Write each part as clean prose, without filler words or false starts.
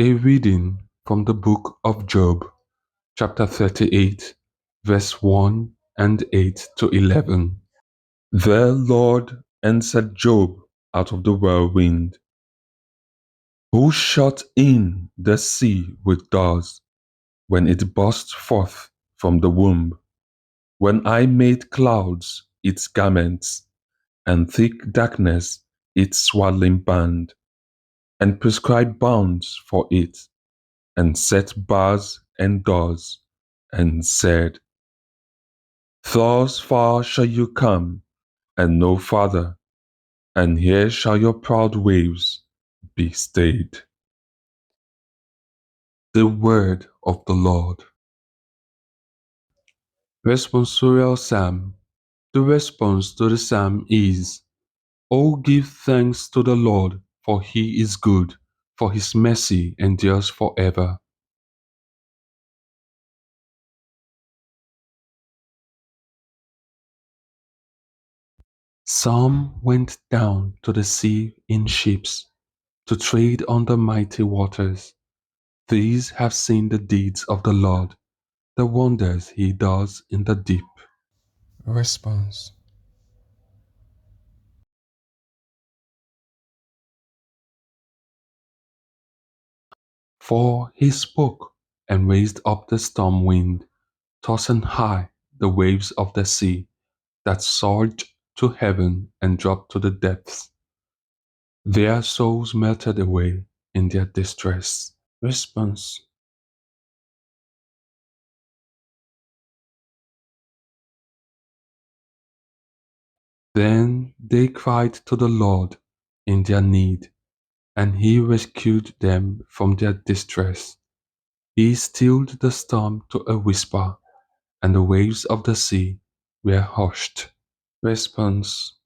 A reading from the book of Job, chapter 38, verse 1 and 8 to 11. The Lord answered Job out of the whirlwind, who shut in the sea with doors, when it burst forth from the womb, when I made clouds its garments, and thick darkness its swaddling band, and prescribed bounds for it, and set bars and doors, and said, thus far shall you come, and no farther, and here shall your proud waves be stayed. The word of the Lord. Responsorial Psalm. The response to the psalm is, O give thanks to the Lord, for he is good, for his mercy endures forever. Some went down to the sea in ships, to trade on the mighty waters. These have seen the deeds of the Lord, the wonders he does in the deep. Response. For he spoke and raised up the storm wind, tossing high the waves of the sea, that surged to heaven and dropped to the depths. Their souls melted away in their distress. Response. Then they cried to the Lord in their need, and he rescued them from their distress. He stilled the storm to a whisper, and the waves of the sea were hushed. Response.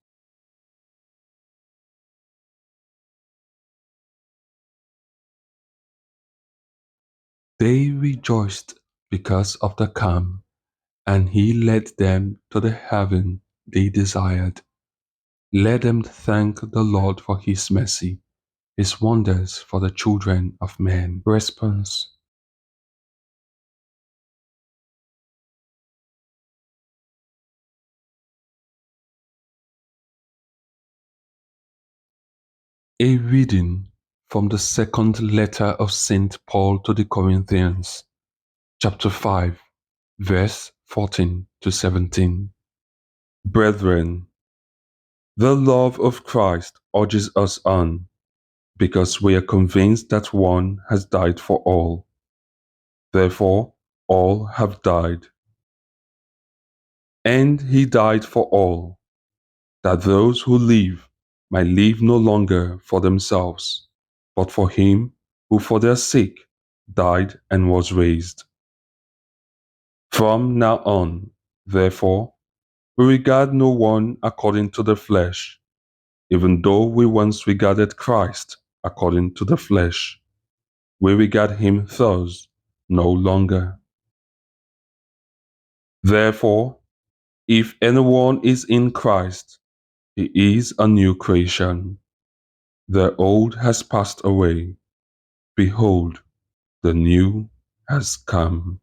They rejoiced because of the calm, and he led them to the haven they desired. Let them thank the Lord for his mercy, his wonders for the children of men. Response. A reading from the second letter of St. Paul to the Corinthians, chapter 5, verse 14 to 17. Brethren, the love of Christ urges us on, because we are convinced that one has died for all. Therefore, all have died. And he died for all, that those who live might live no longer for themselves, but for him who for their sake died and was raised. From now on, therefore, we regard no one according to the flesh, even though we once regarded Christ according to the flesh. We regard him thus no longer. Therefore, if anyone is in Christ, he is a new creation. The old has passed away. Behold, the new has come.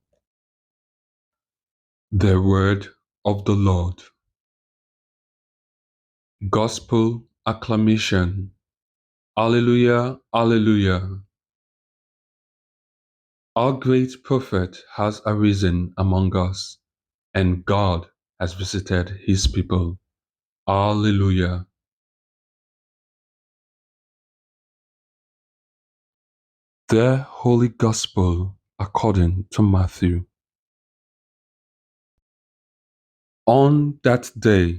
The word of the Lord. Gospel acclamation. Alleluia, alleluia. Our great prophet has arisen among us, and God has visited his people. Alleluia. The Holy Gospel according to Matthew. On that day,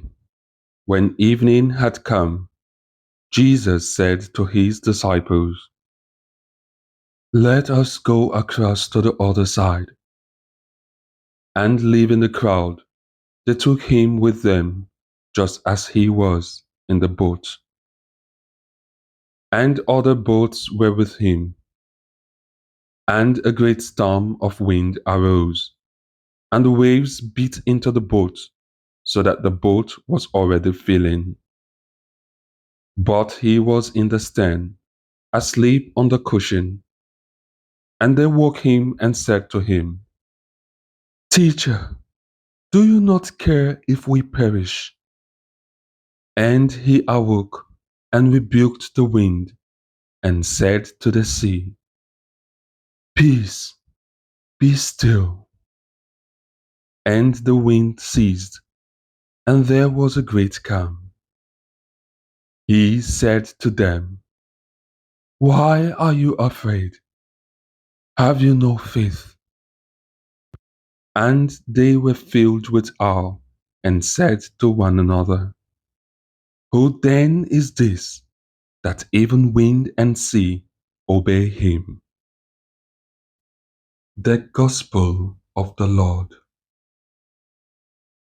when evening had come, Jesus said to his disciples, let us go across to the other side. And leaving the crowd, they took him with them, just as he was in the boat. And other boats were with him. And a great storm of wind arose, and the waves beat into the boat, so that the boat was already filling. But he was in the stern, asleep on the cushion. And they woke him and said to him, Teacher, do you not care if we perish? And he awoke and rebuked the wind and said to the sea, Peace, be still. And the wind ceased, and there was a great calm. He said to them, Why are you afraid? Have you no faith? And they were filled with awe and said to one another, Who then is this, that even wind and sea obey him? The Gospel of the Lord.